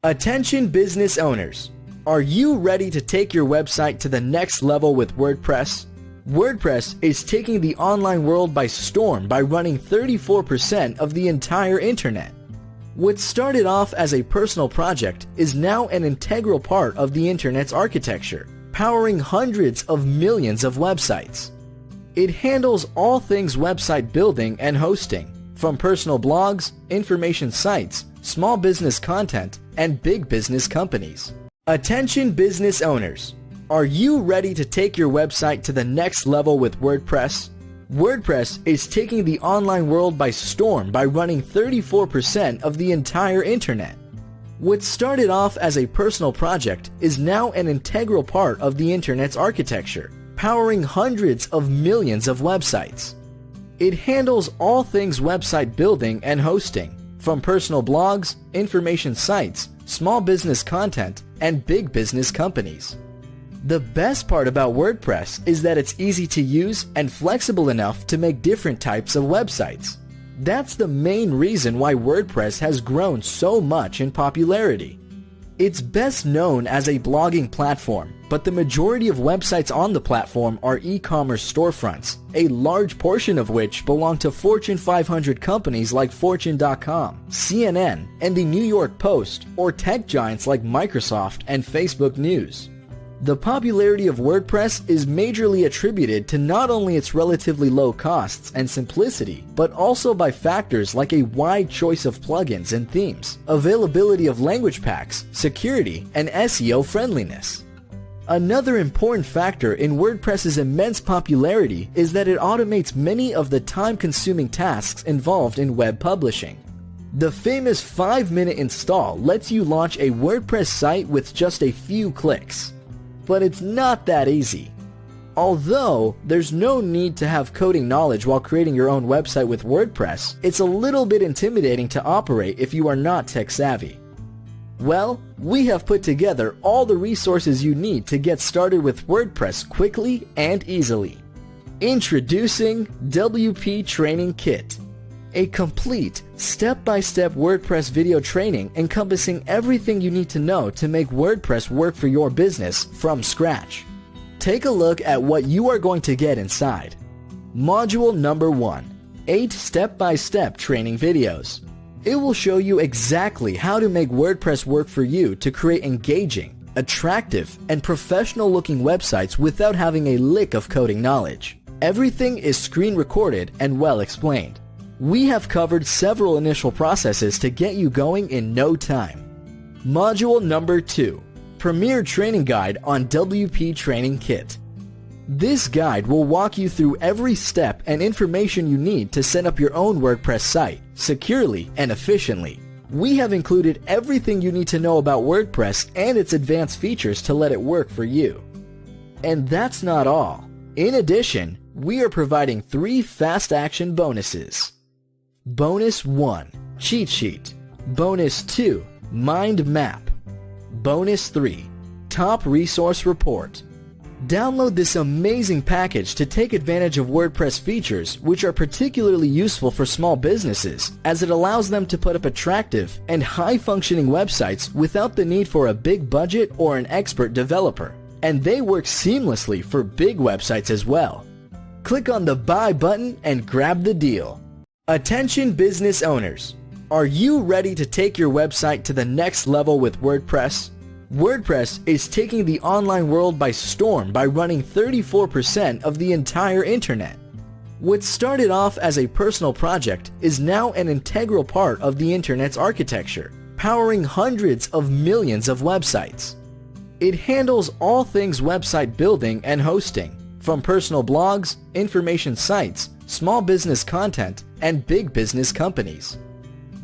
Attention business owners! Are you ready to take your website to the next level with WordPress? WordPress is taking the online world by storm by running 34% of the entire internet. What started off as a personal project is now an integral part of the internet's architecture, powering hundreds of millions of websites. It handles all things website building and hosting, from personal blogs, information sites, small business content, and big business companies. Attention business owners! Are you ready to take your website to the next level with WordPress? WordPress is taking the online world by storm by running 34% of the entire internet. What started off as a personal project is now an integral part of the internet's architecture, powering hundreds of millions of websites. It handles all things website building and hosting, from personal blogs, information sites, small business content, and big business companies. The best part about WordPress is that it's easy to use and flexible enough to make different types of websites. That's the main reason why WordPress has grown so much in popularity. It's best known as a blogging platform, but the majority of websites on the platform are e-commerce storefronts, a large portion of which belong to Fortune 500 companies like Fortune.com, CNN, and the New York Post, or tech giants like Microsoft and Facebook News. The popularity of WordPress is majorly attributed to not only its relatively low costs and simplicity, but also by factors like a wide choice of plugins and themes, availability of language packs, security, and SEO friendliness. Another important factor in WordPress's immense popularity is that it automates many of the time-consuming tasks involved in web publishing. The famous 5-minute install lets you launch a WordPress site with just a few clicks. But it's not that easy. Although there's no need to have coding knowledge while creating your own website with WordPress, it's a little bit intimidating to operate if you are not tech savvy. Well, we have put together all the resources you need to get started with WordPress quickly and easily. Introducing WP Training Kit. A complete, step-by-step WordPress video training encompassing everything you need to know to make WordPress work for your business from scratch. Take a look at what you are going to get inside. Module number 1. 8 step-by-step training videos. It will show you exactly how to make WordPress work for you to create engaging, attractive, and professional-looking websites without having a lick of coding knowledge. Everything is screen recorded and well explained. We have covered several initial processes to get you going in no time. Module number 2. Premier Training Guide on WP Training Kit. This guide will walk you through every step and information you need to set up your own WordPress site, securely and efficiently. We have included everything you need to know about WordPress and its advanced features to let it work for you. And that's not all. In addition, we are providing 3 fast action bonuses. Bonus 1. Cheat Sheet. Bonus 2. Mind Map. Bonus 3. Top Resource Report. Download this amazing package to take advantage of WordPress features which are particularly useful for small businesses, as it allows them to put up attractive and high-functioning websites without the need for a big budget or an expert developer. And they work seamlessly for big websites as well. Click on the Buy button and grab the deal. Attention business owners! Are you ready to take your website to the next level with WordPress? WordPress is taking the online world by storm by running 34% of the entire internet. What started off as a personal project is now an integral part of the internet's architecture, powering hundreds of millions of websites. It handles all things website building and hosting, from personal blogs, information sites, small business content, and big business companies.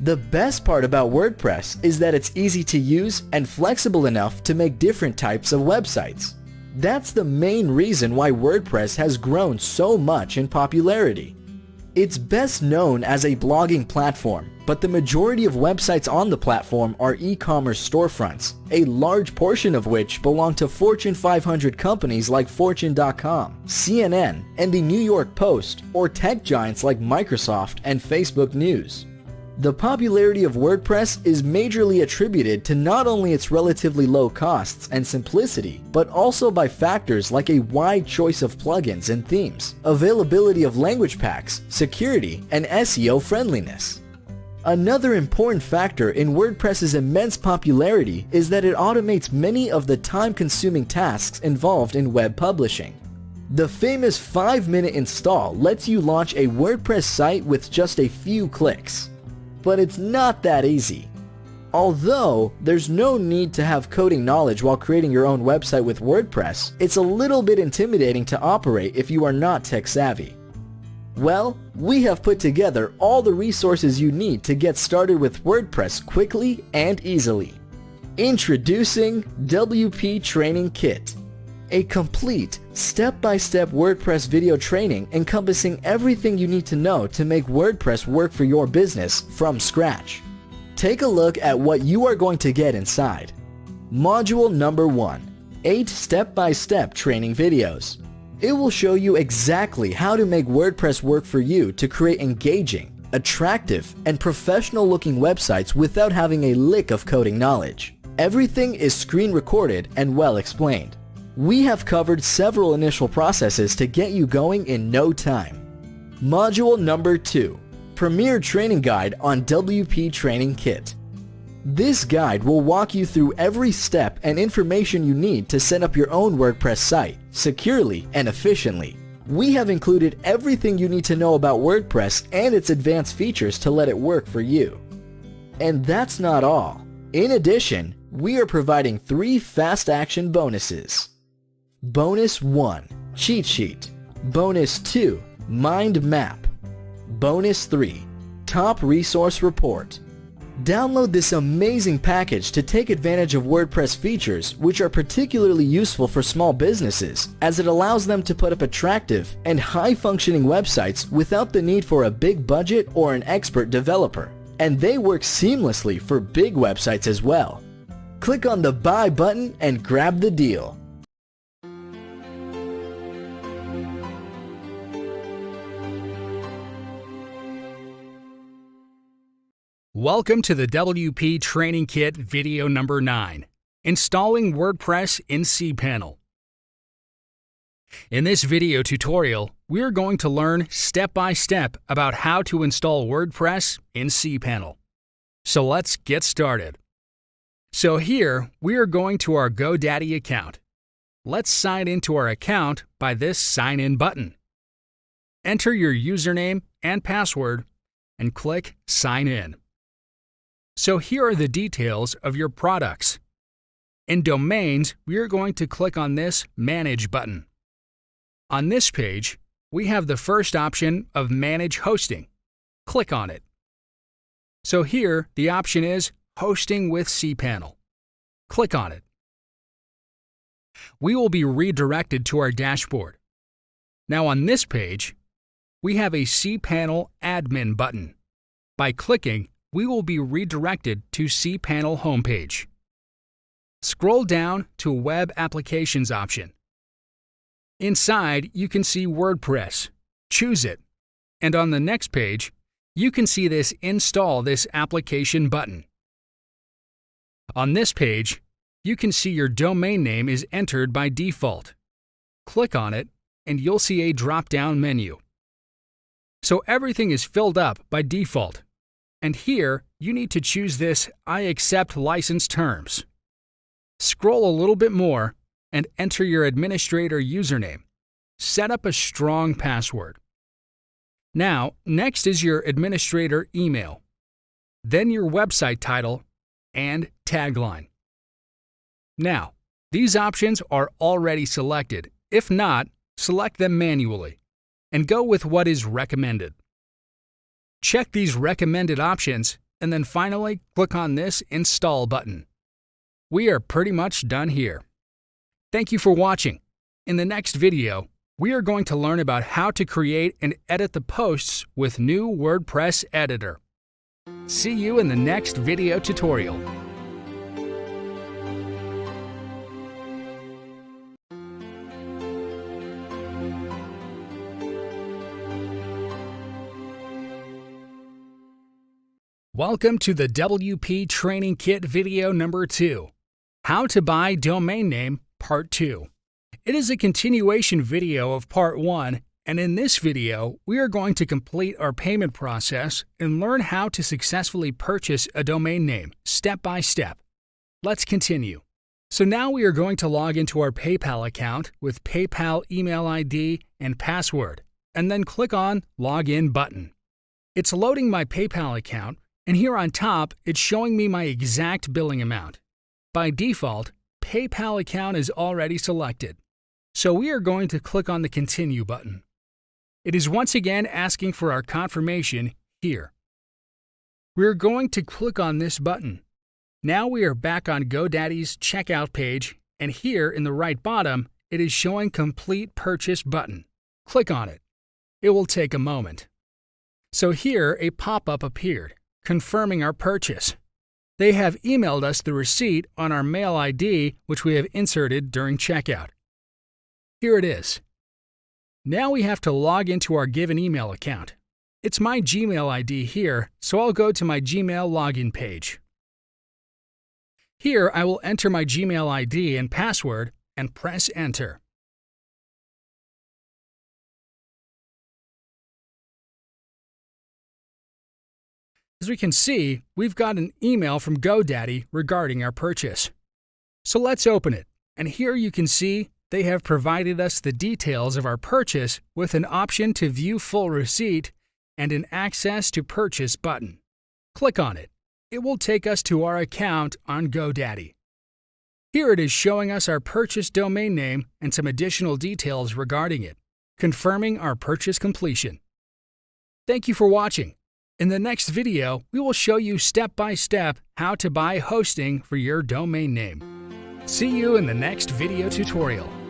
The best part about WordPress is that it's easy to use and flexible enough to make different types of websites. That's the main reason why WordPress has grown so much in popularity. It's best known as a blogging platform, but the majority of websites on the platform are e-commerce storefronts, a large portion of which belong to Fortune 500 companies like Fortune.com, CNN, and the New York Post, or tech giants like Microsoft and Facebook News. The popularity of WordPress is majorly attributed to not only its relatively low costs and simplicity, but also by factors like a wide choice of plugins and themes, availability of language packs, security, and SEO friendliness. Another important factor in WordPress's immense popularity is that it automates many of the time-consuming tasks involved in web publishing. The famous 5-minute install lets you launch a WordPress site with just a few clicks. But it's not that easy. Although there's no need to have coding knowledge while creating your own website with WordPress, it's a little bit intimidating to operate if you are not tech savvy. Well, we have put together all the resources you need to get started with WordPress quickly and easily. Introducing WP Training Kit. A complete, step-by-step WordPress video training encompassing everything you need to know to make WordPress work for your business from scratch. Take a look at what you are going to get inside. Module number 1. 8 step-by-step training videos. It will show you exactly how to make WordPress work for you to create engaging, attractive, and professional-looking websites without having a lick of coding knowledge. Everything is screen recorded and well explained. We have covered several initial processes to get you going in no time. Module number 2. Premier Training Guide on WP Training Kit. This guide will walk you through every step and information you need to set up your own WordPress site, securely and efficiently. We have included everything you need to know about WordPress and its advanced features to let it work for you. And that's not all. In addition, we are providing 3 fast action bonuses. Bonus 1. Cheat Sheet. Bonus 2. Mind Map. Bonus 3. Top Resource Report. Download this amazing package to take advantage of WordPress features which are particularly useful for small businesses, as it allows them to put up attractive and high-functioning websites without the need for a big budget or an expert developer. And they work seamlessly for big websites as well. Click on the Buy button and grab the deal. Welcome to the WP Training Kit video number 9, Installing WordPress in cPanel. In this video tutorial, we are going to learn step by step about how to install WordPress in cPanel. So let's get started. So here, we are going to our GoDaddy account. Let's sign into our account by this Sign In button. Enter your username and password and click Sign In. So here are the details of your products. In domains, we are going to click on this Manage button. On this page, we have the first option of Manage Hosting. Click on it. So here, the option is Hosting with cPanel. Click on it. We will be redirected to our dashboard. Now on this page, we have a cPanel Admin button. By clicking, we will be redirected to cPanel homepage. Scroll down to Web Applications option. Inside, you can see WordPress. Choose it. And on the next page, you can see this Install this application button. On this page, you can see your domain name is entered by default. Click on it, and you'll see a drop-down menu. So everything is filled up by default. And here, you need to choose this I accept license terms. Scroll a little bit more and enter your administrator username. Set up a strong password. Now, next is your administrator email, then your website title and tagline. Now, these options are already selected. If not, select them manually and go with what is recommended. Check these recommended options and then finally click on this Install button. We are pretty much done here. Thank you for watching. In the next video, we are going to learn about how to create and edit the posts with new WordPress editor. See you in the next video tutorial. Welcome to the WP Training Kit video number 2, How to Buy Domain Name Part 2. It is a continuation video of Part 1, and in this video, we are going to complete our payment process and learn how to successfully purchase a domain name step by step. Let's continue. So now we are going to log into our PayPal account with PayPal email ID and password, and then click on Login button. It's loading my PayPal account, and here on top, it's showing me my exact billing amount. By default, PayPal account is already selected, so we are going to click on the Continue button. It is once again asking for our confirmation here. We are going to click on this button. Now we are back on GoDaddy's checkout page, and here in the right bottom, it is showing Complete Purchase button. Click on it. It will take a moment. So here a pop-up appeared, confirming our purchase. They have emailed us the receipt on our mail ID, which we have inserted during checkout. Here it is. Now we have to log into our given email account. It's my Gmail ID here, so I'll go to my Gmail login page. Here I will enter my Gmail ID and password and press Enter. As we can see, we've got an email from GoDaddy regarding our purchase. So let's open it, and here you can see they have provided us the details of our purchase with an option to view full receipt and an Access to Purchase button. Click on it. It will take us to our account on GoDaddy. Here it is showing us our purchase domain name and some additional details regarding it, confirming our purchase completion. Thank you for watching. In the next video, we will show you step-by-step how to buy hosting for your domain name. See you in the next video tutorial.